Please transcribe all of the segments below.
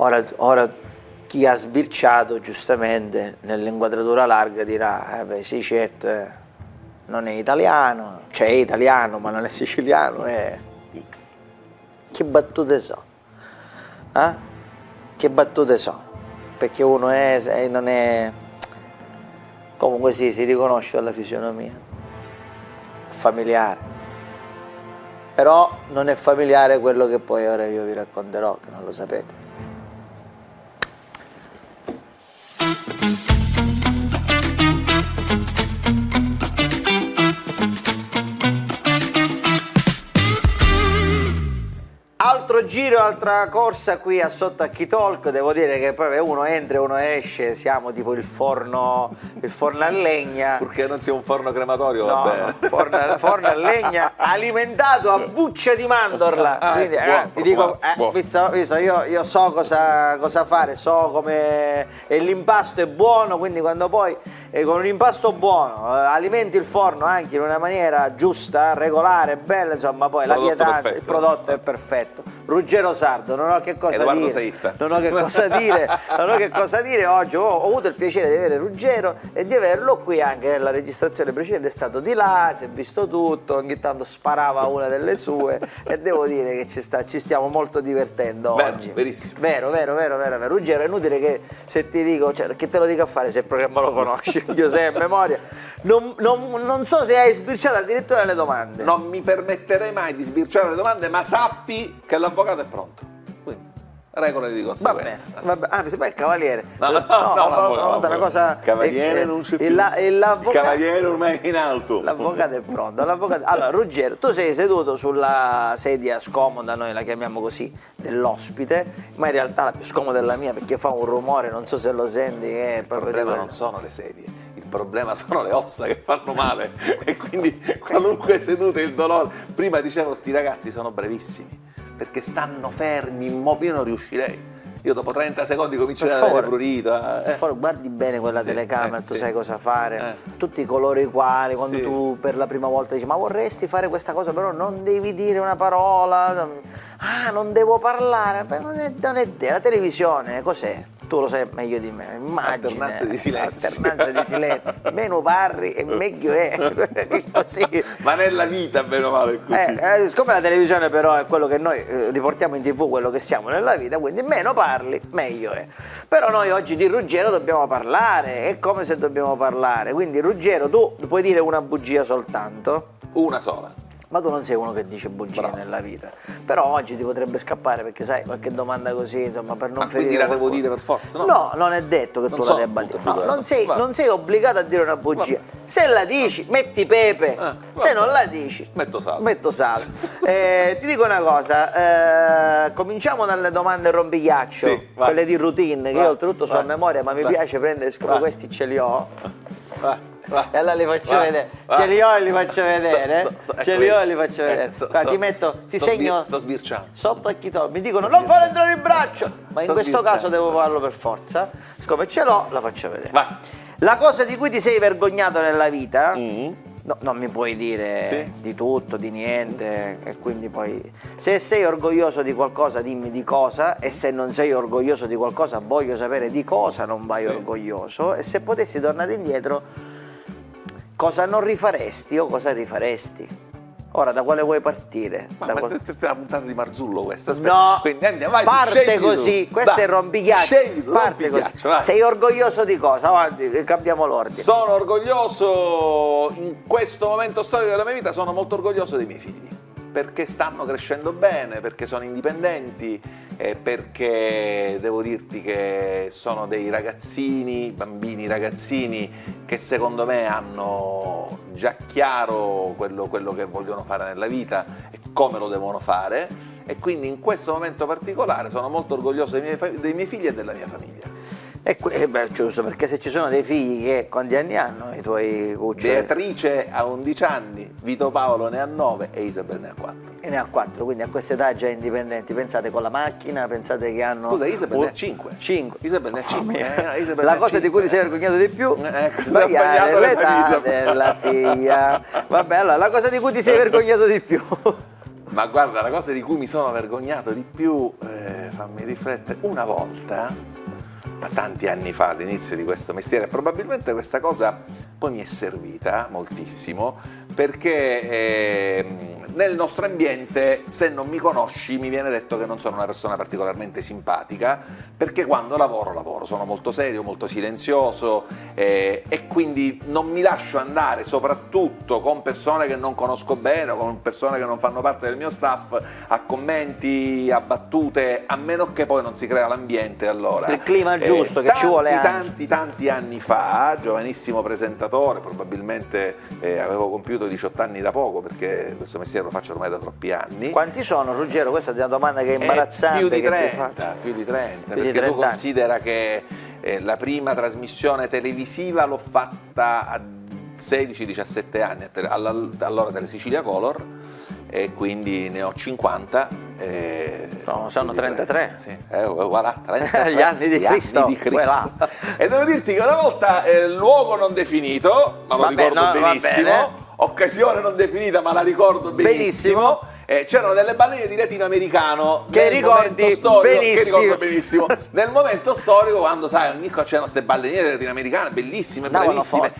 Ora chi ha sbirciato giustamente nell'inquadratura larga dirà, beh sì certo, non è italiano, cioè è italiano ma non è siciliano, che battute so? Che battute so? Perché uno è e non è, comunque sì, si riconosce dalla fisionomia, familiare, però non è familiare quello che poi ora io vi racconterò, che non lo sapete. Altro giro, altra corsa qui a Sotto a Chi Talk, devo dire che proprio uno entra e uno esce, siamo tipo il forno a legna. Purché non sia un forno crematorio, no, va bene. No, forno a legna alimentato a buccia di mandorla. Quindi, ti dico, visto, io so cosa fare, so come, e l'impasto è buono, quindi quando poi con un impasto buono alimenti il forno anche in una maniera giusta, regolare, bella, insomma, poi la pietanza, il prodotto è perfetto. Ruggero Sardo, non ho che cosa dire. Non ho che cosa dire. Oggi ho avuto il piacere di avere Ruggero e di averlo qui anche nella registrazione precedente. È stato di là, si è visto tutto, ogni tanto sparava una delle sue e devo dire che ci stiamo molto divertendo oggi. Verissimo. Vero. Ruggero, è inutile che se ti dico, cioè, che te lo dico a fare se il programma lo conosci, io sei a memoria. Non so se hai sbirciato addirittura le domande. Non mi permetterei mai di sbirciare le domande, ma sappi che l'avvocato è pronto. Quindi, regole di conseguenza. Vabbè. Mi sembra il cavaliere. No, una cosa. Cavaliere non c'è più. Il cavaliere ormai è in alto. L'avvocato è pronto. Allora, Ruggero, tu sei seduto sulla sedia scomoda, noi la chiamiamo così, dell'ospite, ma in realtà la più scomoda è la mia perché fa un rumore, non so se lo senti. Il problema non sono le sedie. Il problema sono le ossa che fanno male e quindi qualunque seduta il dolore. Prima dicevo, sti ragazzi sono brevissimi perché stanno fermi, immobili, io non riuscirei. Io dopo 30 secondi comincerei ad avere prurito. Guardi bene quella telecamera, tu sai cosa fare. Tutti i colori uguali, quando tu per la prima volta dici ma vorresti fare questa cosa, però non devi dire una parola. Non devo parlare. Non è la televisione, cos'è? Tu lo sai meglio di me, immagina. Alternanza di silenzio. Meno parli e meglio è. Così. Ma nella vita, bene o male, è così. Siccome la televisione però è quello che noi riportiamo in TV, quello che siamo nella vita, quindi meno parli, meglio è. Però noi oggi di Ruggero dobbiamo parlare, è come se dobbiamo parlare. Quindi Ruggero, tu puoi dire una bugia soltanto? Una sola. Ma tu non sei uno che dice bugie nella vita. Però oggi ti potrebbe scappare perché sai, qualche domanda così, insomma, per non ferire. Quindi la devo dire per forza, no? No, non è detto che tu la debba dire. No, non sei obbligato a dire una bugia. Se la dici, metti pepe. Se non la dici, metto sale. Ti dico una cosa, cominciamo dalle domande rompighiaccio, quelle di routine, che io oltretutto so a memoria, ma mi piace prendere, siccome questi ce li ho. E allora li faccio vedere. Ce li ho e li faccio vedere. Ti segno. Sto sbirciando. Sotto a Chi Talk. Mi dicono non fare entrare in braccio. Ma in questo caso devo farlo per forza. Siccome ce l'ho, la faccio vedere. Vai. La cosa di cui ti sei vergognato nella vita? No, non mi puoi dire di tutto, di niente, e quindi poi se sei orgoglioso di qualcosa dimmi di cosa, e se non sei orgoglioso di qualcosa voglio sapere di cosa non vai orgoglioso, e se potessi tornare indietro cosa non rifaresti o cosa rifaresti? Ora da quale vuoi partire? Ma questa è la puntata di Marzullo questa, aspetta. No, quindi andiamo, vai, parte così, questo è il rompighiaccio. Parte così. Vai. Sei orgoglioso di cosa? Avanti, cambiamo l'ordine. Sono orgoglioso, in questo momento storico della mia vita, sono molto orgoglioso dei miei figli. Perché stanno crescendo bene, perché sono indipendenti, perché devo dirti che sono dei bambini ragazzini che secondo me hanno già chiaro quello che vogliono fare nella vita e come lo devono fare, e quindi in questo momento particolare sono molto orgoglioso dei miei figli e della mia famiglia. Giusto, perché se ci sono dei figli che quanti anni hanno i tuoi cuccioli? Beatrice ha 11 anni, Vito Paolo ne ha 9 e Isabel ne ha 4. E ne ha 4, quindi a questa età già indipendenti. Pensate con la macchina, pensate che hanno... Scusa, Isabel ne ha 5. 5. Isabel ne ha 5. La cosa di cui ti sei vergognato di più? Sbagliare l'età della figlia. Vabbè, allora, la cosa di cui ti sei vergognato di più? Ma guarda, la cosa di cui mi sono vergognato di più, fammi riflettere, una volta, ma tanti anni fa, all'inizio di questo mestiere, probabilmente questa cosa poi mi è servita moltissimo, perché nel nostro ambiente, se non mi conosci, mi viene detto che non sono una persona particolarmente simpatica, perché quando lavoro, sono molto serio, molto silenzioso, e quindi non mi lascio andare, soprattutto con persone che non conosco bene o con persone che non fanno parte del mio staff, a commenti, a battute, a meno che poi non si crea l'ambiente. Allora, il clima giusto che ci vuole anche. Tanti anni fa, giovanissimo presentatore, probabilmente avevo compiuto 18 anni da poco, perché questo mestiere lo faccio ormai da troppi anni. Quanti sono, Ruggero? Questa è una domanda che è imbarazzante. Più di 30, perché tu considera che la prima trasmissione televisiva l'ho fatta a 16-17 anni, allora Telesicilia Color, e quindi ne ho 50. No, sono 33. Sì. Voilà, 33 gli anni di Cristo. E devo dirti che una volta luogo non definito, ma lo ricordo benissimo, occasione non definita, ma la ricordo benissimo. C'erano delle ballerine di latinoamericano che ricordi storico, benissimo. Che ricordo benissimo. Nel momento storico, quando sai, ogni cosa c'erano queste ballerine latinoamericane bellissime, bravissime,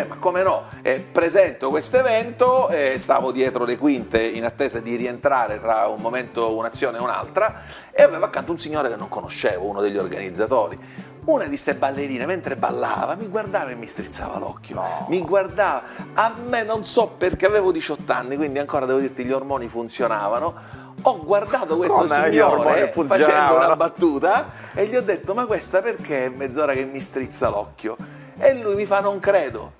ma come no, presento questo evento, stavo dietro le quinte in attesa di rientrare tra un momento, un'azione e un'altra, e avevo accanto un signore che non conoscevo, uno degli organizzatori. Una di ste ballerine, mentre ballava, mi guardava e mi strizzava l'occhio. No. Mi guardava. A me non so perché avevo 18 anni, quindi ancora devo dirti gli ormoni funzionavano. Ho guardato questo signore facendo una battuta e gli ho detto: ma questa perché è mezz'ora che mi strizza l'occhio? E lui mi fa: non credo.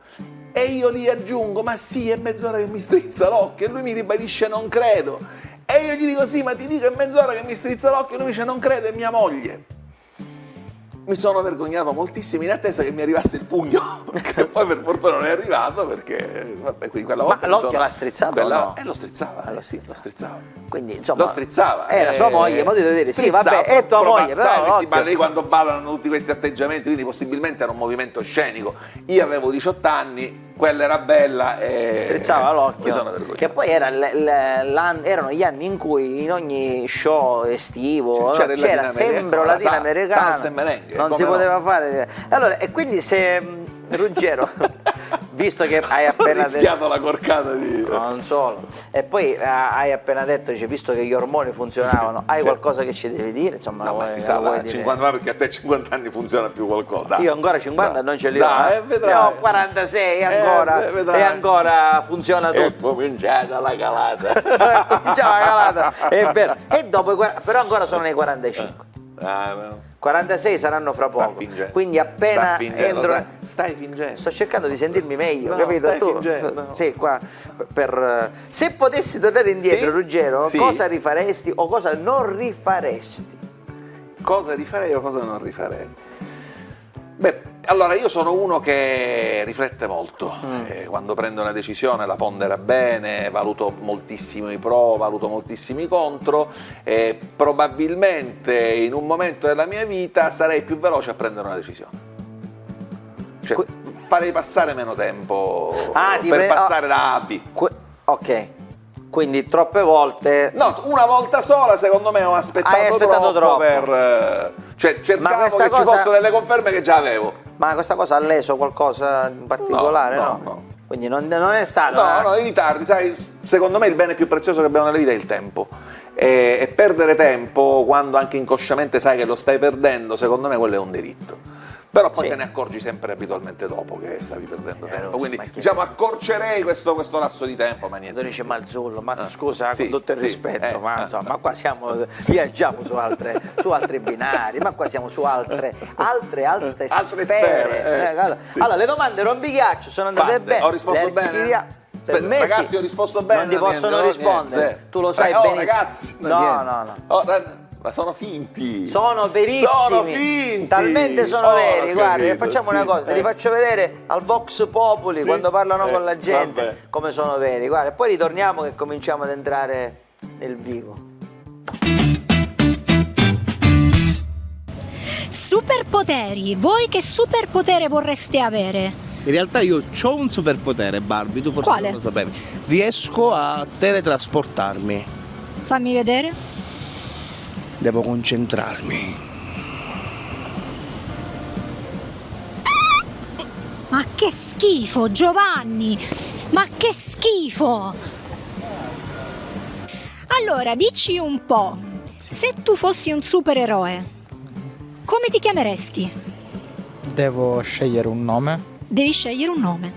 E io gli aggiungo: ma sì, è mezz'ora che mi strizza l'occhio. E lui mi ribadisce: non credo. E io gli dico: sì, ma ti dico, è mezz'ora che mi strizza l'occhio. E lui mi dice: non credo, è mia moglie. Mi sono vergognato moltissimo in attesa che mi arrivasse il pugno, che poi per fortuna non è arrivato, perché vabbè, quindi quella volta. Ma l'occhio l'ha strizzato o no? Lo strizzava, lo strizzava. Quindi insomma, lo strizzava. Era sua moglie, ma dovete dire sì, vabbè, è tua moglie, sai, però questi balli quando ballano tutti questi atteggiamenti, quindi possibilmente era un movimento scenico. Io avevo 18 anni, quella era bella e strizzava l'occhio, che poi erano gli anni in cui in ogni show estivo c'era sempre un latinoamericano, salsa e merengue, non si poteva fare. Allora, e quindi se Ruggero, visto che hai appena rischiato la corcata di... Non solo, e poi hai appena detto, dice, visto che gli ormoni funzionavano, hai qualcosa che ci devi dire? Insomma, no, ma si sa, 50 perché a te 50 anni funziona più qualcosa. Dai. Io ancora 50 non ce li ho. Vedrai. Ne ho 46 ancora, e ancora funziona tutto. È cominciata la calata. Cominciava la calata, è vero. E dopo, però ancora sono nei 45. 46 saranno fra poco, quindi appena entro. Stai fingendo. Sto cercando di sentirmi meglio, capito? Stai Tu fingendo. sì, qua se potessi tornare indietro, Ruggero, cosa rifaresti o cosa non rifaresti? Cosa rifarei o cosa non rifarei? Beh, allora io sono uno che riflette molto, quando prendo una decisione la pondera bene, valuto moltissimo i pro, valuto moltissimo i contro, e probabilmente in un momento della mia vita sarei più veloce a prendere una decisione. Cioè, farei passare meno tempo per passare da A a B. Ok. Quindi troppe volte... No, una volta sola secondo me ho aspettato troppo per... Cioè cercavo che ci fossero delle conferme che già avevo. Ma questa cosa ha leso qualcosa in particolare? No. Quindi non è stato... No, i ritardi, sai, secondo me il bene più prezioso che abbiamo nella vita è il tempo. E perdere tempo, quando anche inconsciamente sai che lo stai perdendo, secondo me quello è un delitto. Però poi te ne accorgi sempre abitualmente dopo che stavi perdendo tempo. Quindi diciamo accorcerei questo lasso di tempo, ma niente. Tu dici Marzullo, ma scusa, con tutto il rispetto, ma insomma, ma qua siamo, viaggiamo su altri binari, ma qua siamo su altre sfere. Allora, le domande rompighiaccio sono andate bene. Ho risposto bene? Per me ragazzi, ho risposto bene. Non ti possono rispondere, tu lo sai benissimo. Ragazzi, no. Ma sono finti! Sono verissimi! Sono finti! Talmente sono veri, guarda, facciamo una cosa, te li faccio vedere al Vox Populi quando parlano con la gente, come sono veri, guarda, e poi ritorniamo che cominciamo ad entrare nel vivo. Superpoteri, voi che superpotere vorreste avere? In realtà io ho un superpotere, Barbie, tu forse Quale? non lo sapevi. Riesco a teletrasportarmi. Fammi vedere. Devo concentrarmi. Ma che schifo, Giovanni! Ma che schifo! Allora, dici un po', se tu fossi un supereroe, come ti chiameresti? Devo scegliere un nome. Devi scegliere un nome.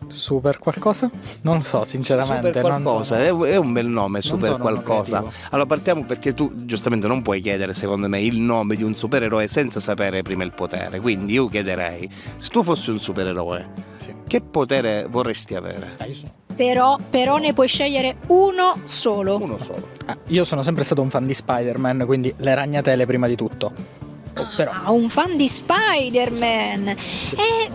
Super qualcosa? Non lo so, sinceramente. Super qualcosa, è un bel nome, super sono uno qualcosa. creativo. Allora partiamo perché tu giustamente non puoi chiedere secondo me il nome di un supereroe senza sapere prima il potere. Quindi io chiederei, se tu fossi un supereroe, Sì. che potere vorresti avere? Però ne puoi scegliere uno solo. Uno solo. Io sono sempre stato un fan di Spider-Man, quindi le ragnatele prima di tutto. Però Ah, un fan di Spider-Man. E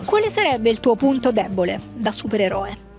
quale sarebbe il tuo punto debole da supereroe?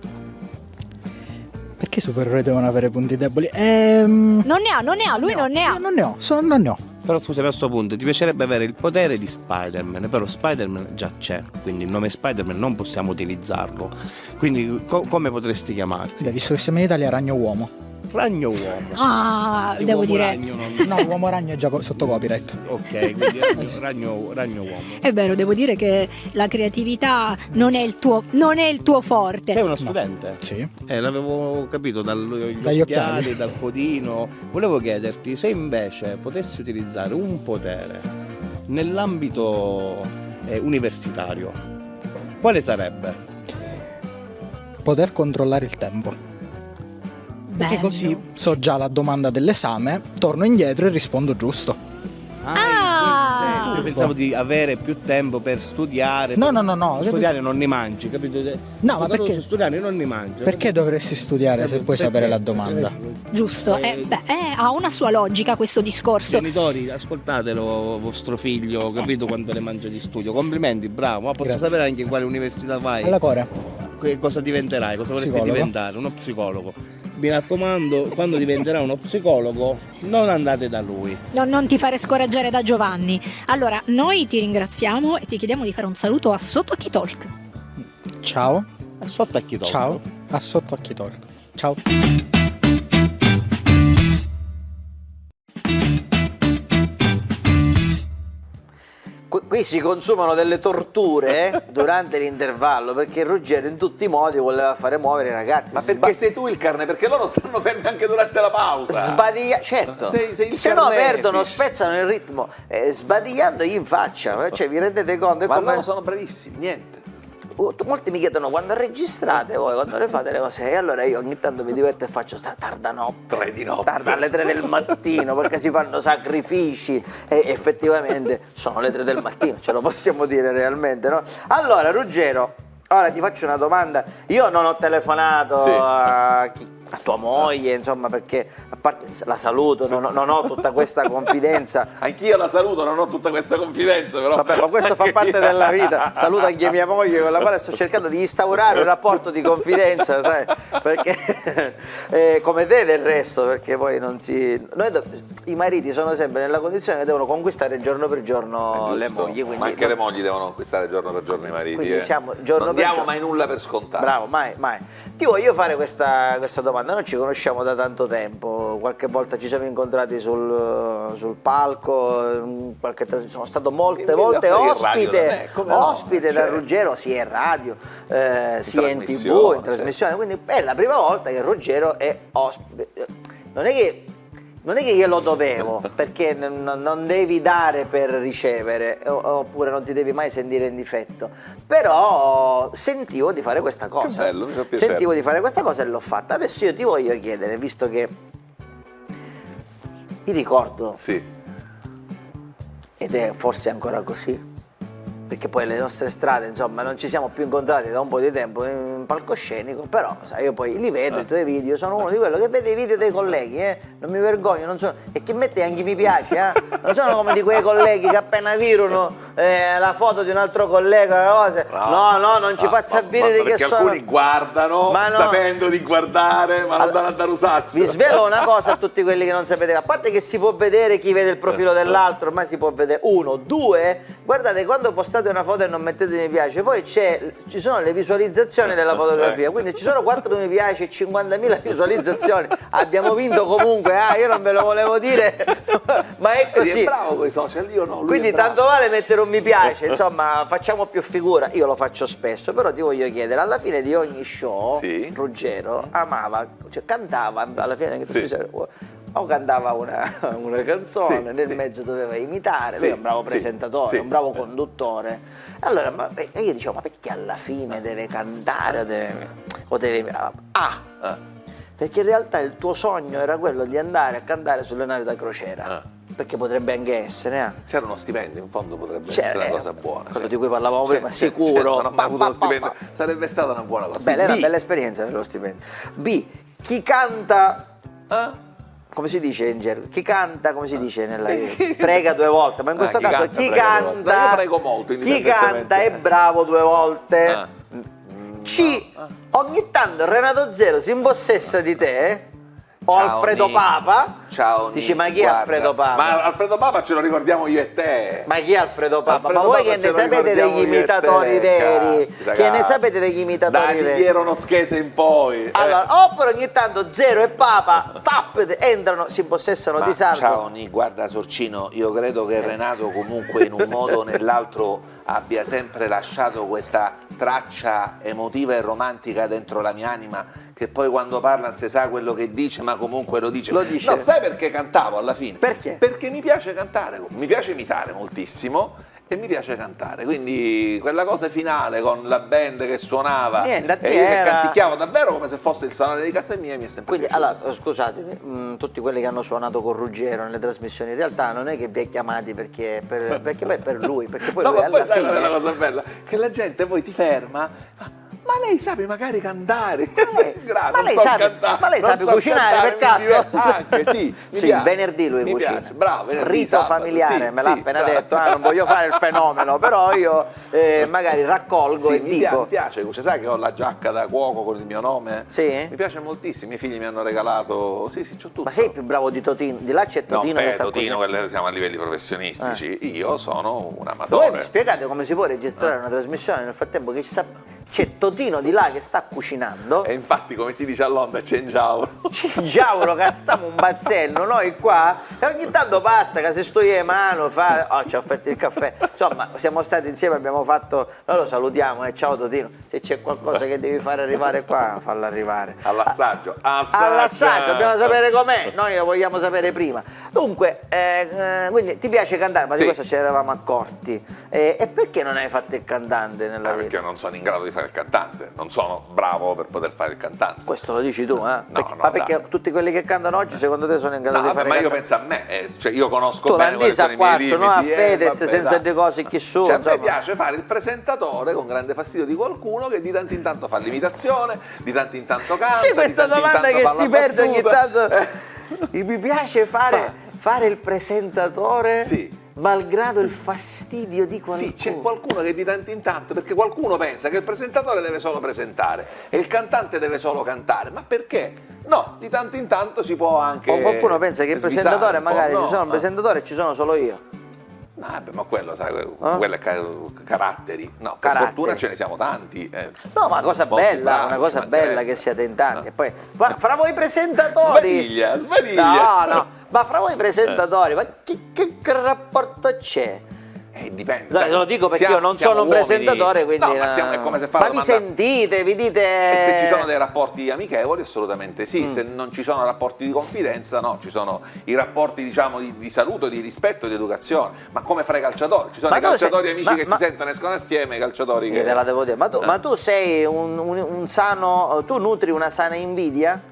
perché i supereroi devono avere punti deboli? Non ne ha, lui non ne ha. Io non ne ho. Però scusami, a questo punto ti piacerebbe avere il potere di Spider-Man, però Spider-Man già c'è, quindi il nome Spider-Man non possiamo utilizzarlo. Quindi come potresti chiamarti? Beh, visto che siamo in Italia, ragno uomo. Ragno uomo. Ah, Io devo uomo dire, ragno non- No, uomo ragno è già sotto copyright. Ok, quindi ragno uomo. è vero, devo dire che la creatività non è il tuo forte. Sei uno studente? Sì. L'avevo capito dagli Dagli occhiali, occhiali. dal codino. Volevo chiederti se invece potessi utilizzare un potere nell'ambito universitario, quale sarebbe? Poter controllare il tempo. Perché Bello. così so già la domanda dell'esame, torno indietro e rispondo giusto. Ah! Io pensavo di avere più tempo per studiare. No. Studiare non ne mangi, capito? No, ma perché- Studiare non ne mangi. Perché dovresti studiare se puoi sapere la domanda? Giusto, ha una sua logica questo discorso. Genitori, ascoltatelo vostro figlio, capito quanto ne mangia di studio. Complimenti, bravo. Ma posso Grazie. sapere anche in quale università vai? Alla core. Cosa diventerai? Cosa vorresti Psicologo. diventare? Uno psicologo. Mi raccomando, quando diventerà uno psicologo, non andate da lui. Non ti fare scoraggiare da Giovanni. Allora, noi ti ringraziamo e ti chiediamo di fare un saluto a Sotto Occhi Talk. Ciao. Sotto a chi tolgo. Ciao. A sotto occhi Talk. Ciao. Qui si consumano delle torture durante l'intervallo perché Ruggero in tutti i modi voleva fare muovere i ragazzi. Ma perché sei tu il carne? Perché loro stanno fermi anche durante la pausa. Certo, Sei il se no carnefice. perdono, spezzano il ritmo, sbadigliandogli in faccia, cioè vi rendete conto? È Ma come- loro sono bravissimi, niente. Molti mi chiedono quando registrate voi, quando le fate le cose, e allora io ogni tanto mi diverto e faccio tarda notte, 3 di notte. tarda alle 3 del mattino perché si fanno sacrifici e effettivamente sono le 3 del mattino, ce lo possiamo dire realmente, no? Allora Ruggero, ora ti faccio una domanda, io non ho telefonato Sì. a tua moglie, insomma, perché a parte la saluto, non ho tutta questa confidenza. Anch'io la saluto, non ho tutta questa confidenza, però. Vabbè, ma questo fa parte della vita. Saluto anche mia moglie con la quale sto cercando di instaurare un rapporto di confidenza, sai? Perché come te del resto, perché poi non si. I mariti sono sempre nella condizione che devono conquistare giorno per giorno È le giusto. mogli. Quindi Ma anche le mogli devono conquistare giorno per giorno i mariti. Quindi siamo giorno non per diamo giorno. mai nulla per scontato. Bravo, mai. Ti voglio fare questa domanda. Noi ci conosciamo da tanto tempo, qualche volta ci siamo incontrati sul palco, sono stato molte volte ospite da certo. Ruggero, sia in radio, sia in TV, trasmissione, in trasmissione, quindi è la prima volta che Ruggero è ospite. Non è che glielo dovevo, perché non devi dare per ricevere, oppure non ti devi mai sentire in difetto, però sentivo di fare questa cosa. Che bello, mi fa piacere. Sentivo di fare questa cosa e l'ho fatta. Adesso io ti voglio chiedere, visto che mi ricordo, Sì. ed è forse ancora così, perché poi le nostre strade, insomma, non ci siamo più incontrati da un po' di tempo, un palcoscenico, però sai, io poi li vedo i tuoi video, sono uno di quello che vede i video dei colleghi, non mi vergogno, non sono, e che mette anche mi piace, non sono come di quei colleghi che appena virano la foto di un altro collega, cose. No, non ci faccia dire che sono. Alcuni guardano sapendo di guardare, ma non danno a dare usazzo. Vi svelo una cosa a tutti quelli che non sapete, a parte che si può vedere chi vede il profilo dell'altro, ormai si può vedere, 1, 2, guardate, quando postate una foto e non mettete mi piace, poi ci sono le visualizzazioni della fotografia, quindi ci sono 4 mi piace e 50.000 visualizzazioni, abbiamo vinto comunque, io non ve lo volevo dire, ma è così. È bravo con i social, io no. Quindi tanto vale mettere un mi piace, insomma facciamo più figura, io lo faccio spesso, però ti voglio chiedere, alla fine di ogni show, Ruggero amava, cioè cantava alla fine o cantava una canzone, nel mezzo doveva imitare, lui è un bravo presentatore, un bravo conduttore. Allora io dicevo, ma perché alla fine deve cantare o deve perché in realtà il tuo sogno era quello di andare a cantare sulle navi da crociera. Perché potrebbe anche essere. C'era uno stipendio, in fondo potrebbe essere una cosa buona. Quello di cui parlavamo prima, sicuro. Non ho mai avuto lo stipendio, sarebbe stata una buona cosa. Beh, è una bella esperienza per lo stipendio. B, chi canta... Come si dice in gergo? Chi canta, come si dice nella prega 2 volte, ma in questo caso chi canta, io prego molto, chi canta è bravo 2 volte. C, ogni tanto Renato Zero si impossessa di te. O Ciao, Alfredo Papa. Ciao, dici, ma chi è Alfredo Papa? Ma Alfredo Papa ce lo ricordiamo io e te. Ma chi è Alfredo Papa? Alfredo ma voi Papa che ne sapete degli imitatori veri? Che ne sapete degli imitatori veri? Dai, erano schese in poi. Allora, oppure ogni tanto Zero e Papa entrano, si impossessano di salvo. Ciao Ni, guarda Sorcino, io credo che Renato comunque in un modo o nell'altro abbia sempre lasciato questa traccia emotiva e romantica dentro la mia anima, che poi quando parla non si sa quello che dice, ma comunque lo dice. No, sai perché cantavo alla fine? Perché? Perché mi piace cantare, mi piace imitare moltissimo e mi piace cantare, quindi quella cosa finale con la band che suonava e io che canticchiavo davvero come se fosse il salone di casa mia mi è sempre piaciuto. Allora, scusatemi, tutti quelli che hanno suonato con Ruggero nelle trasmissioni, in realtà non è che vi ha chiamati perché poi è per lui, perché poi no, lui ma poi alla sai fine... qual è la cosa bella? Che la gente poi ti ferma. Ma lei sa magari cantare? Ma lei sa cucinare per caso? Anche sì, il venerdì lui cucina. Piace. Bravo, venerdì, rito sabato, familiare, me l'ha appena detto, non voglio fare il fenomeno, però io magari raccolgo e dico. Mi piace, sai che ho la giacca da cuoco con il mio nome? Sì? Mi piace moltissimo, i miei figli mi hanno regalato, sì, c'ho tutto. Ma sei più bravo di Totino? Di là c'è Totino che sta Totino, quelli siamo a livelli professionistici, io sono un amatore. Voi mi spiegate come si può registrare una trasmissione nel frattempo che c'è Totino di là che sta cucinando e infatti come si dice a Londra c'è in giauro che stiamo un bazzello noi qua e ogni tanto passa che se sto io in mano ci ha offerto il caffè, insomma siamo stati insieme, abbiamo fatto, noi lo salutiamo ciao Totino, se c'è qualcosa che devi fare arrivare qua fallo arrivare all'assaggio dobbiamo sapere com'è, noi lo vogliamo sapere prima. Dunque quindi ti piace cantare, ma di questo ci eravamo accorti, e perché non hai fatto il cantante nella vita? Perché non sono in grado di fare il cantante, non sono bravo per poter fare il cantante. Questo lo dici tu, No, ma perché tutti quelli che cantano oggi secondo te sono in grado di fare ma il io cantante? penso a me, cioè io conosco tu bene quali sono i miei limiti. No, a Fedez senza di cose chi su. Cioè, a me piace fare il presentatore con grande fastidio di qualcuno che di tanto in tanto fa l'imitazione, di tanto in tanto canta. Sì, questa domanda che si perde ogni tanto. Mi piace fare il presentatore. Sì. Malgrado il fastidio di qualcuno. Sì, c'è qualcuno che di tanto in tanto, perché qualcuno pensa che il presentatore deve solo presentare e il cantante deve solo cantare, ma perché? No, di tanto in tanto si può anche. O qualcuno pensa che il presentatore magari ci sono un presentatore e ci sono solo io. Ma quello, sai, quello è caratteri. No, per fortuna ce ne siamo tanti. No, ma cosa bella, una cosa bella che siate in tanti. E poi, fra voi presentatori. Sbadiglia. No, ma fra voi presentatori, ma che rapporto c'è? Dipende. Lo dico perché io non sono un presentatore, quindi. No, ma è come se ma vi sentite, vi dite. E se ci sono dei rapporti amichevoli, assolutamente sì. Se non ci sono rapporti di confidenza, no, ci sono i rapporti, diciamo, di saluto, di rispetto, di educazione. Ma come fra i calciatori? Ci sono i calciatori amici che si sentono, escono assieme, i calciatori che. Te la devo dire. Ma tu sei un sano. Tu nutri una sana invidia?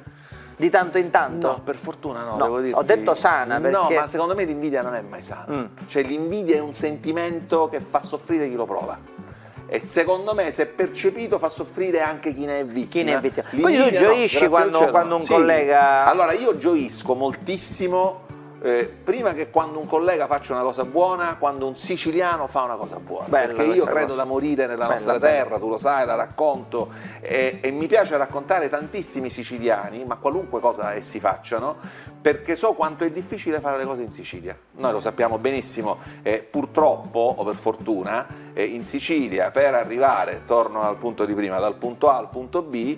Di tanto in tanto? No, per fortuna no, devo dirti. Ho detto sana perché... No, ma secondo me l'invidia non è mai sana. Cioè l'invidia è un sentimento che fa soffrire chi lo prova. e secondo me, se percepito, fa soffrire anche chi ne è vittima. Chi ne è vittima. Poi tu L'invidia gioisci grazie al cielo. quando un Sì. collega... Allora, io gioisco moltissimo, prima che quando un collega faccia una cosa buona, quando un siciliano fa una cosa buona. Bella perché io questa credo cosa. da morire nella Bella, nostra bella. terra, tu lo sai, la racconto, e mi piace raccontare tantissimi siciliani, ma qualunque cosa essi facciano, perché so quanto è difficile fare le cose in Sicilia. Noi lo sappiamo benissimo, purtroppo o per fortuna, in Sicilia per arrivare, torno al punto di prima, dal punto A al punto B,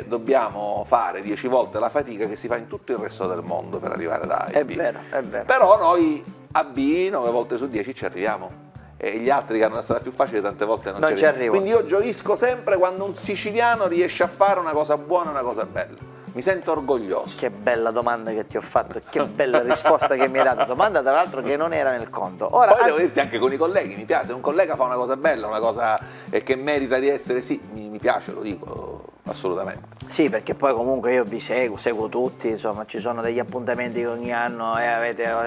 dobbiamo fare 10 volte la fatica che si fa in tutto il resto del mondo per arrivare da A e È B. vero, è vero. Però noi a B 9 volte su 10 ci arriviamo. E gli altri che hanno la strada più facile tante volte non ci arrivano. Quindi io gioisco sempre quando un siciliano riesce a fare una cosa buona, una cosa bella. Mi sento orgoglioso. Che bella domanda che ti ho fatto, che bella risposta che mi hai dato. Domanda tra l'altro che non era nel conto. Ora, Poi devo dirti anche con i colleghi, mi piace, se un collega fa una cosa bella, una cosa che merita di essere, sì, mi piace, lo dico assolutamente. Sì, perché poi comunque io vi seguo tutti, insomma, ci sono degli appuntamenti che ogni anno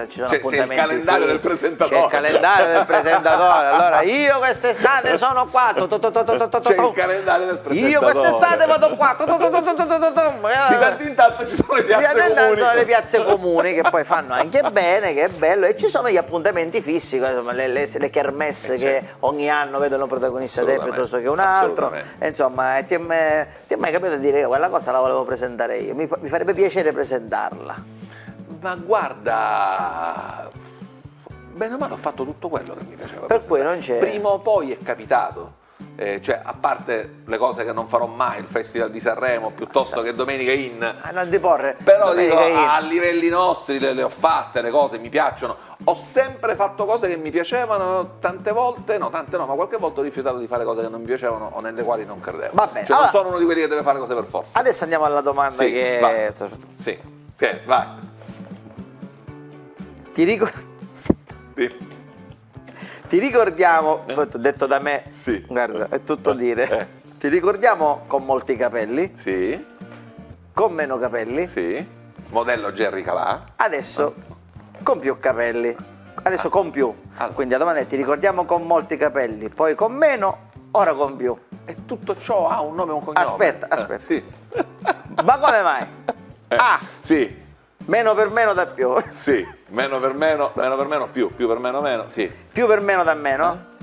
ci sono C'è il appuntamenti calendario fighi. del presentatore. C'è il calendario del presentatore. Allora, io quest'estate sono qua. C'è il calendario del presentatore. Io quest'estate vado qua. Di tanto in tanto ci sono le piazze comuni. Le piazze comuni che poi fanno anche bene, che è bello, e ci sono gli appuntamenti fissi, insomma, le kermesse che ogni anno vedono protagonista te piuttosto che un altro. E insomma, ti è mai capito di dire quella cosa la volevo presentare io? Mi farebbe piacere presentarla. Ma guarda, bene o male ho fatto tutto quello che mi piaceva. Per cui non c'è... Prima o poi è capitato. Cioè, a parte le cose che non farò mai, il Festival di Sanremo piuttosto che Domenica In, non ti porre. però dico, a livelli nostri le ho fatte, le cose mi piacciono. Ho sempre fatto cose che mi piacevano, tante volte, no, tante no, ma qualche volta ho rifiutato di fare cose che non mi piacevano o nelle quali non credevo. Va bene, cioè, allora, non sono uno di quelli che deve fare cose per forza. Adesso andiamo alla domanda Sì, che... vai. Sì, vai. Ti ricordo... Sì. Ti ricordiamo, detto da me, Sì. guarda, è tutto dire. Ti ricordiamo con molti capelli, Sì, con meno capelli, sì. Modello Jerry Calà. adesso con più capelli, adesso con più. Allora. Quindi la domanda è: ti ricordiamo con molti capelli, poi con meno, ora con più. E tutto ciò ha un nome e un cognome. Aspetta. Sì. Ma come mai? A, Sì, meno per meno da più, sì. Meno per meno, più per meno, sì. più per meno da meno.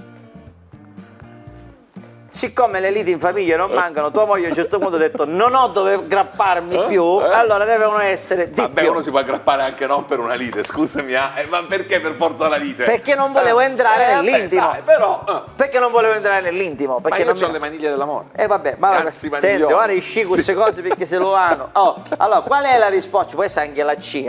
Siccome le liti in famiglia non mancano, tua moglie a un certo punto ha detto non ho dove grapparmi più, allora devono essere di Vabbè, più. uno si può aggrappare anche non per una lite, scusami, ma perché per forza la lite? Perché non volevo entrare nell'intimo. Dai, però, Perché non volevo entrare nell'intimo? ma Perché io non ho mi... le maniglie dell'amore. Vabbè, ma Cazzi senti, maniglioni. ora esci queste cose perché se lo hanno. Oh, allora, qual è la risposta? Può essere anche la C,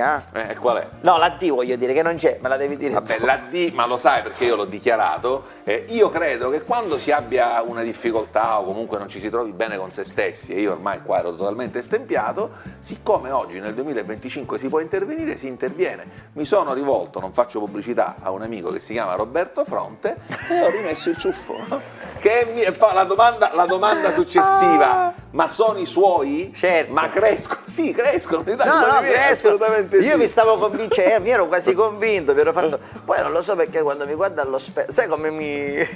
Qual è? No, la D voglio dire, che non c'è, me la devi dire Vabbè, tu. la D, ma lo sai perché io l'ho dichiarato, io credo che quando si abbia una difficoltà o comunque non ci si trovi bene con se stessi, e io ormai qua ero totalmente stempiato, siccome oggi nel 2025 si può intervenire, si interviene. Mi sono rivolto, non faccio pubblicità, a un amico che si chiama Roberto Fronte e ho rimesso il ciuffo. Che è poi la domanda successiva, ma sono i suoi? Certo. Ma crescono? Sì, crescono. No, cresco. Assolutamente Io sì. mi stavo convincendo, mi ero quasi convinto, mi ero fatto... Poi non lo so perché quando mi guarda allo specchio, sai come mi...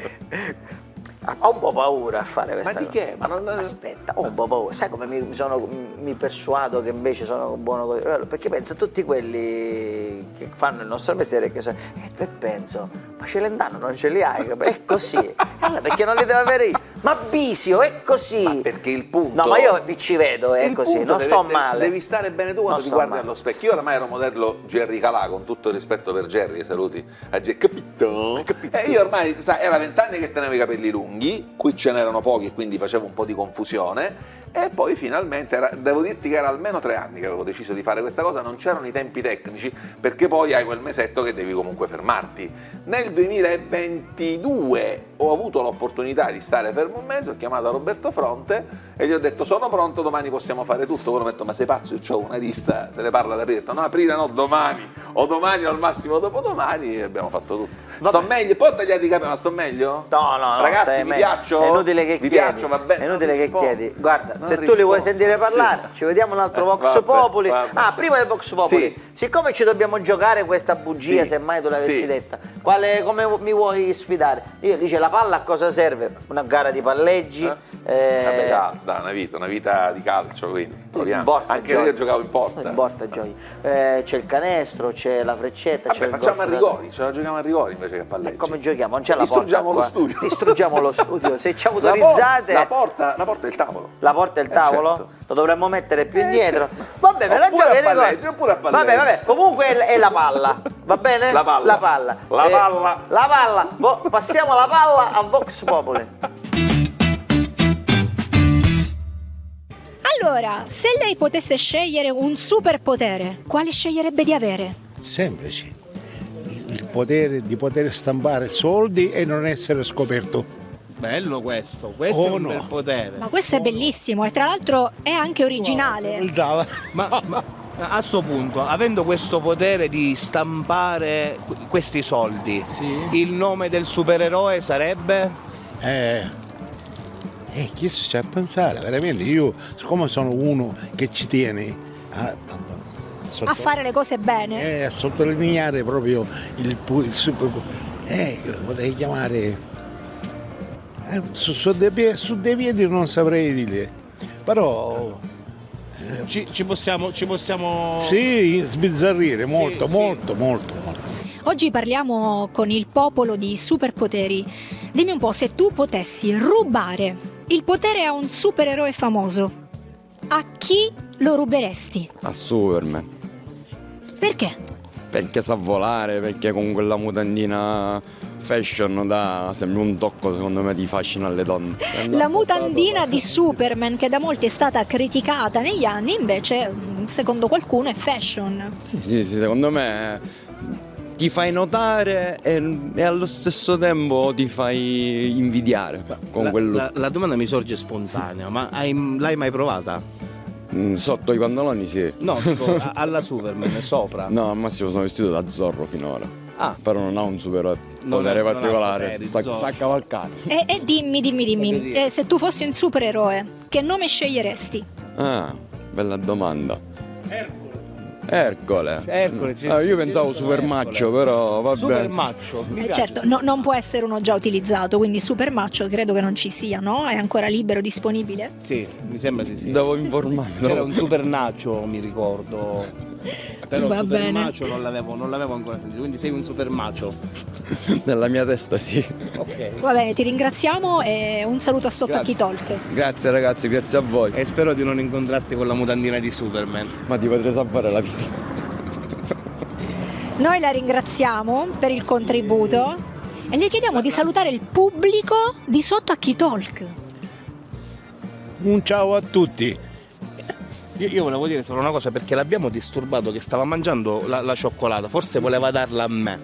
Ho un po' paura a fare questa Ma di cosa. che? Ma non... Aspetta, ho un po' paura. Sai come mi persuado che invece sono buono così? Perché penso a tutti quelli che fanno il nostro mestiere e penso, ma Celentano non ce li hai? È così. Allora perché non li devo avere io? Ma Bisio, è così. Ma perché il punto... No, ma io ci vedo, è il così, punto non sto male. Devi stare bene tu quando Non ti sto guardi male. allo specchio. Io oramai ero modello Jerry Calà, con tutto il rispetto per Jerry, saluti a Capito? E io ormai, sai, era 20 anni che tenevo i capelli lunghi, qui ce n'erano pochi e quindi facevo un po' di confusione, e poi finalmente, devo dirti che era almeno 3 anni che avevo deciso di fare questa cosa, non c'erano i tempi tecnici, perché poi hai quel mesetto che devi comunque fermarti. Nel 2022 ho avuto l'opportunità di stare fermo un mese, ho chiamato Roberto Fronte e gli ho detto sono pronto, domani possiamo fare tutto. Poi ho detto ma sei pazzo, io ho una lista, se ne parla da aprire. Ho detto no, aprire no, domani o al massimo dopodomani, e abbiamo fatto tutto. Sto meglio, poi ho tagliato i capelli, ma sto meglio? No, ragazzi, vi piaccio? È inutile che vi chiedi. Piaccio, va bene. È inutile che chiedi. Guarda, Non se tu li vuoi rispondo. sentire parlare, ci vediamo un altro Vox Vabbè, Populi. vabbè. Ah, prima del Vox Populi, Sì. siccome ci dobbiamo giocare questa bugia, Sì. se mai tu l'avessi Sì. detta, come mi vuoi sfidare? Io dice la palla a cosa serve? Una gara di palleggi. Vabbè, da una vita di calcio, quindi proviamo. Porta, Anche giochi. io giocavo in porta. In porta giochi. C'è il canestro, c'è la freccetta, c'è Vabbè, il facciamo a golf. rigori, ce la giochiamo a rigori invece che a palleggi. Come giochiamo? Non c'è la Distruggiamo porta lo qua. studio. Distruggiamo lo studio. Se ci La autorizzate. La porta è il tavolo. La porta e il tavolo? Certo. Lo dovremmo mettere più indietro. Vabbè, me la Oppure giochi a ai rigori. palleggi, oppure a palleggi. Vabbè, comunque è la palla. Va bene? La palla. La palla. La palla. La palla. Passiamo la palla a Vox Populi. Allora, se lei potesse scegliere un superpotere, quale sceglierebbe di avere? Semplice, il potere di poter stampare soldi e non essere scoperto. Bello questo è Oh, un no. bel potere. Ma questo è bellissimo e tra l'altro è anche originale. Brava. Ma a sto punto, avendo questo potere di stampare questi soldi, il nome del supereroe sarebbe? Chi si c'è a pensare, veramente, io siccome sono uno che ci tiene A fare le cose bene. a sottolineare proprio il super, potrei chiamare su dei piedi non saprei dire, però Ci possiamo sì, sbizzarrire molto, sì. molto, molto. Oggi parliamo con il popolo di superpoteri. Dimmi un po', se tu potessi rubare il potere a un supereroe famoso, a chi lo ruberesti? A Superman, Perché? perché sa volare, perché con quella mutandina fashion dà sempre un tocco secondo me di fascino alle donne. La mutandina di Superman, che da molti è stata criticata negli anni, invece, secondo qualcuno, è fashion. Sì, secondo me ti fai notare e allo stesso tempo ti fai invidiare con quello. La domanda mi sorge spontanea, ma l'hai mai provata? Sotto i pantaloni sì. No, tipo, alla Superman, sopra. No, al massimo sono vestito da Zorro finora. Ah. Però non ha un super Non potere ha particolare. poteri, Sta Zorro. a cavalcare. E dimmi, Voglio dire. se tu fossi un supereroe, che nome sceglieresti? Ah, bella domanda. Ercole. Ercole, sì. Io pensavo super macho, però vabbè. Super macho. Mi piace. Certo, non può essere uno già utilizzato, quindi super macho credo che non ci sia, no? È ancora libero, disponibile? Sì, mi sembra di sì. Devo informarmi. C'era un super nacio, mi ricordo. Però Va super bene. macio non l'avevo ancora sentito, quindi sei un super macio. Nella mia testa sì. Ok. Va bene, ti ringraziamo e un saluto a Sottocchi Talk. Grazie ragazzi, grazie a voi. E spero di non incontrarti con la mutandina di Superman. Ma ti potrei salvare la vita. Noi la ringraziamo per il contributo e le chiediamo di salutare il pubblico di Sottocchi Talk. Un ciao a tutti. Io volevo dire solo una cosa, perché l'abbiamo disturbato che stava mangiando la cioccolata, forse voleva darla a me.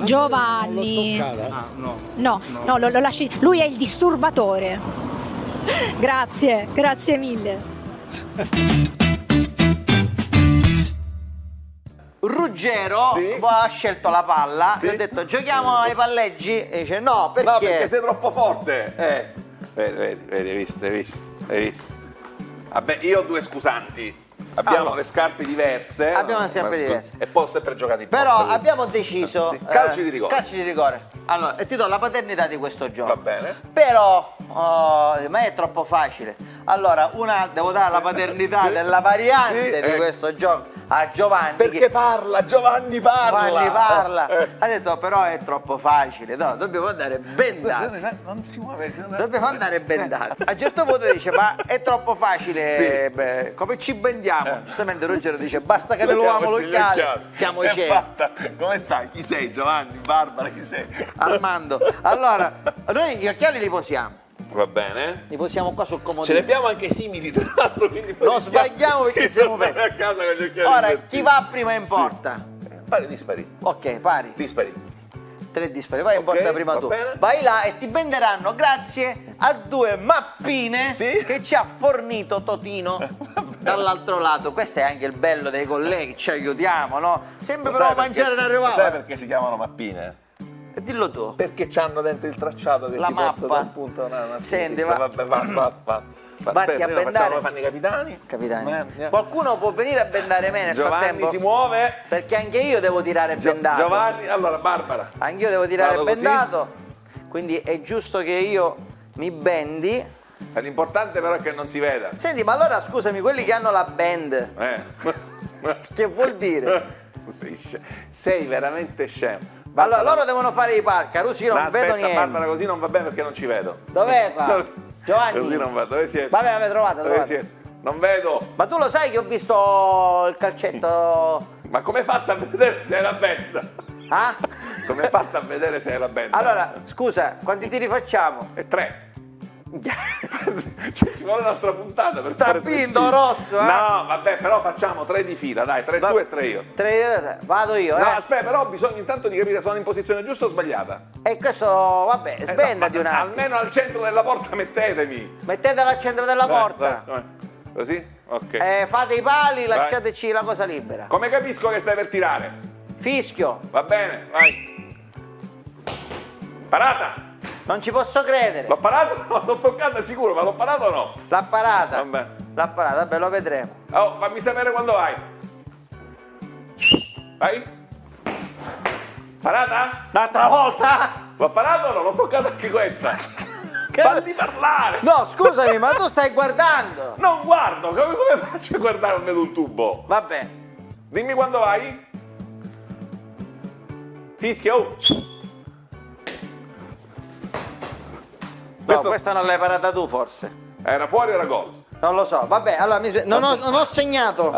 Giovanni. Ah, no. No, lo lasci. Lui è il disturbatore. Grazie mille. Ruggero Sì? ha scelto la palla, Sì? e ha detto giochiamo ai palleggi e dice no, perché? No, perché sei troppo forte. Vedi, hai visto. Vabbè, io ho due scusanti. Abbiamo Allora. le scarpe diverse. Abbiamo le scarpe diverse. E poi ho sempre giocato in Però porta, quindi. abbiamo deciso Sì. Calci di rigore. Calci di rigore. Allora, e ti do la paternità di questo gioco. Va bene. Però ma è troppo facile. Allora, devo dare la paternità Sì. della variante Sì, di questo gioco a Giovanni. Perché parla, Giovanni parla. Giovanni parla. Ha detto però è troppo facile. No, dobbiamo andare ben dati. Non si muove. Dobbiamo andare ben dati. A un certo punto dice ma è troppo facile, Sì. beh, come ci bendiamo? Giustamente Ruggero dice basta che ne luviamo l'occhiale. Siamo È ciechi. fatta. Come stai? Chi sei, Giovanni? Barbara, chi sei? Armando. Allora, noi gli occhiali li posiamo. Va bene. Li posiamo qua sul Ce comodino. ne abbiamo anche simili, tra l'altro, quindi Non sbagliamo perché siamo pesi. pesi. A casa con gli occhiali Ora, invertiti. chi va prima in porta? Pari dispari. Ok, pari. Dispari. 3 dispari. Vai in Ok, porta prima va tu. bene. Vai là e ti venderanno grazie a 2 mappine Sì. che ci ha fornito Totino dall'altro lato. Questo è anche il bello dei colleghi, ci aiutiamo, no? Sempre però mangiare una Sai revata. perché si chiamano mappine? Dillo tu. Perché c'hanno dentro il tracciato che La ti porta mappa. da un punto a un altro. Senti, Vabbè, va. Vatti a prima bendare. facciamo come fanno i capitani. Capitani. Andiamo. Qualcuno può venire a bendare me nel Giovanni frattempo? si muove. Perché anche io devo tirare bendato. Giovanni, allora Barbara. Anch'io devo tirare Vado così. bendato. Quindi è giusto che io mi bendi. L'importante però è che non si veda. Senti, ma allora scusami, quelli che hanno la band, che vuol dire? Sei veramente scemo. Allora loro devono fare i par, Caruso, io non vedo aspetta, niente. Barbara, così non va bene perché non ci vedo. Dov'è fa? Giovanni? Così non va. Dove siete? Vabbè, trovato. Dove siete? Non vedo. Ma tu lo sai che ho visto il calcetto? Ma come hai fatto a vedere se è la benda? Ah? Come hai fatto a vedere se è la benda? Allora, scusa, quanti tiri facciamo? E 3. Ci vuole un'altra puntata per T'ha fare 3 vinto tiri. Rosso, eh? No, vabbè, però facciamo 3 di fila, dai, 3 tu e 3 io. Vado io, No, aspetta, però bisogna intanto di capire se sono in posizione giusta o sbagliata. E questo, vabbè, sbendati No, un attimo. almeno al centro della porta mettetemi. Mettetela al centro della porta. Dai. Così? Ok. Fate i pali, lasciateci la cosa libera. Come capisco che stai per tirare? Fischio, Va bene, vai. Parata! non ci posso credere. L'ho parato? L'ho toccata sicuro, ma l'ho parato o no? L'ha parata. Vabbè. L'ha parata, vabbè, lo vedremo. Oh, fammi sapere quando vai. Vai. Parata? L'altra volta? L'ho parato o no? L'ho toccata anche questa. Falli parlare! No, scusami, ma tu stai guardando. Non guardo, come faccio a guardare non vedo un tubo? Vabbè. Dimmi quando vai. Fischia, oh. No, questa non l'hai parata tu forse. Era fuori o era gol? Non lo so, vabbè, allora non ho segnato.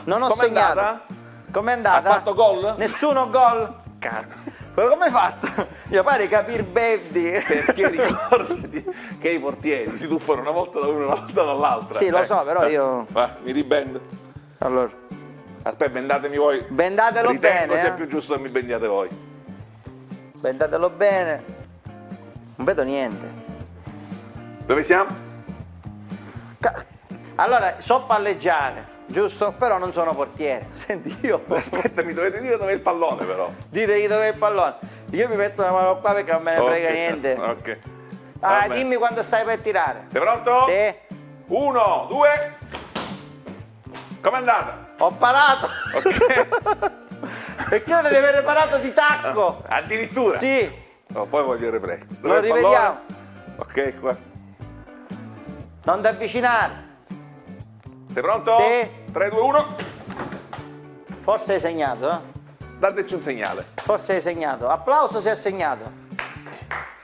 Non ho Com'è segnato. andata? Com'è andata? Ha fatto gol? Nessuno gol? Cazzo. Ma come hai fatto? Mi pare capir Bevdi. Perché ricordati che i portieri si tuffano una volta da uno e una volta dall'altra. Sì, lo so, però io... Va, mi ribendo. Allora, Aspetta, bendatemi voi. bendatelo Ritengo bene, sia più giusto che mi bendiate voi. bendatelo bene. Non vedo niente. Dove siamo? Allora, so palleggiare, giusto? Però non sono portiere. Senti, io... Aspetta, mi dovete dire dov'è il pallone però. Ditegli dov'è il pallone. Io mi metto una mano qua perché non me ne frega Ok, niente. Ok. Ah, Va bene. dimmi quando stai per tirare. Sei pronto? Sì. 1, 2. Com'è andata? Ho parato. Ok. E credo di aver parato di tacco. Addirittura? Sì. Oh, poi voglio il replay. Dov'è Lo il pallone? rivediamo. Ok, qua. Non ti avvicinare. Sei pronto? Sì. 3, 2, 1. Forse hai segnato, eh? Dateci un segnale. Forse hai segnato. Applauso se hai segnato.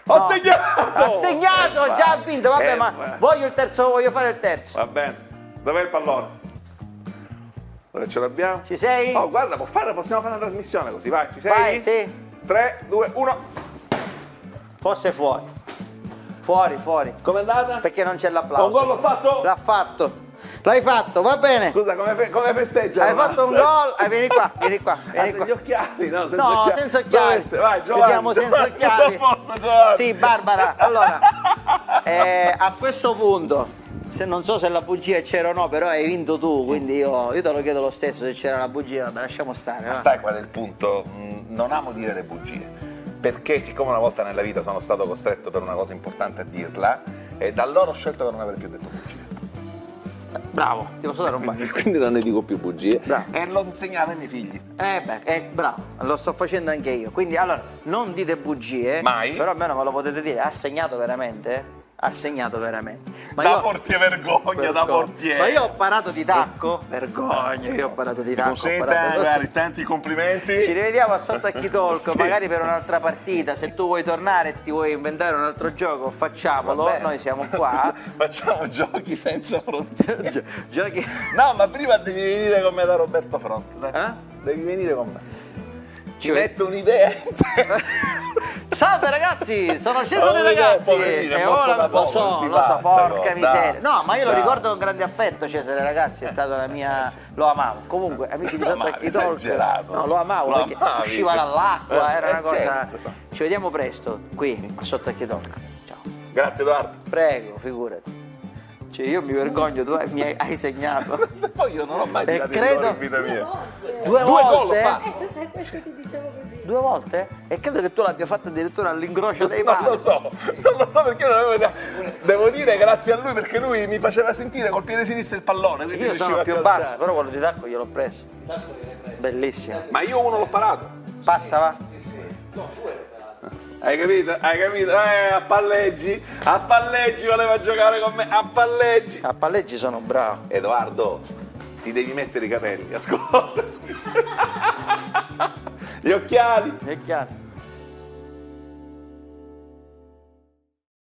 Ho No. segnato! Ha segnato, ha già vinto. Vabbè, ma beh. voglio il terzo, voglio fare il terzo. Va bene. Dov'è il pallone? Dove ce l'abbiamo? Ci sei? Oh, guarda, possiamo fare una trasmissione così, vai, ci sei? Vai, sì. 3, 2, 1. Forse fuori. Fuori. Com'è andata? Perché non c'è l'applauso. Un gol l'ho fatto? L'ha fatto. L'hai fatto, va bene. Scusa, come festeggia? Hai fatto un gol. Vieni qua. Vieni Gli qua. occhiali, no? Senza No, occhiali. senza occhiali. Dove stai? Vai, Giovanni. Chiudiamo senza occhiali. Tutto a posto, Giovanni. Sì, Barbara. Allora, a questo punto, non so se la bugia c'era o no, però hai vinto tu, quindi io te lo chiedo lo stesso se c'era la bugia. Vabbè, lasciamo stare. Ma va. sai qual è il punto? Non amo dire le bugie, perché siccome una volta nella vita sono stato costretto per una cosa importante a dirla, e da allora ho scelto che non avrei più detto bugie. Bravo, ti posso dare un bacio. Quindi non ne dico più bugie. Bravo. E lo insegnavo ai miei figli. Bravo, lo sto facendo anche io. Quindi allora, non dite bugie, Mai. però almeno me lo potete dire, ha segnato veramente? Ha segnato veramente. Ma Da io- portiere vergogna, da portiere. Ma io ho parato di tacco? Vergogna, io ho parato di tacco. ho parato così. tanti complimenti. Ci rivediamo a Sotto a Chi Talk, Sì. magari per un'altra partita. Se tu vuoi tornare e ti vuoi inventare un altro gioco, facciamolo. Va bene. Noi siamo qua. Facciamo giochi senza frontiere. Giochi. No, ma prima devi venire con me da Roberto Fronte. Dai. Eh? Devi venire con me. Ci Ci- metto un'idea in testa. Salve ragazzi, sono Cesare ragazzi. poverino, è E morto ora da lo poco, so, non si lo fa so, sta porca cosa, miseria. dai. No, ma io lo Dai. ricordo con grande affetto Cesare ragazzi, è stata la mia. Lo amavo. Comunque, amici di Lo Sottacchi amavi, Talk. esagerato. No, lo amavo Lo perché amavi. usciva dall'acqua, era una cosa. Certo. Ci vediamo presto qui a Sottacchi Talk. Ciao. Grazie Edoardo. Prego, figurati. Cioè, io mi vergogno, tu mi hai segnato. Poi io non ho mai tirato i credo- rigori in vita mia. Due Due gol l'ho volte? fatto. Per questo ti dicevo così. 2 volte? E credo che tu l'abbia fatto addirittura all'incrocio dei Non pali. lo so perché non avevo idea. Devo dire grazie a lui perché lui mi faceva sentire col piede sinistro il pallone. quindi Io riuscivo sono a più calciare. basso, però quello di Tacco gliel'ho preso. Bellissimo. Ma io uno l'ho parato. Passa, va? Hai capito? A palleggi voleva giocare con me, a palleggi. A palleggi sono bravo. Edoardo, ti devi mettere i capelli, ascolta. Gli occhiali. È chiaro.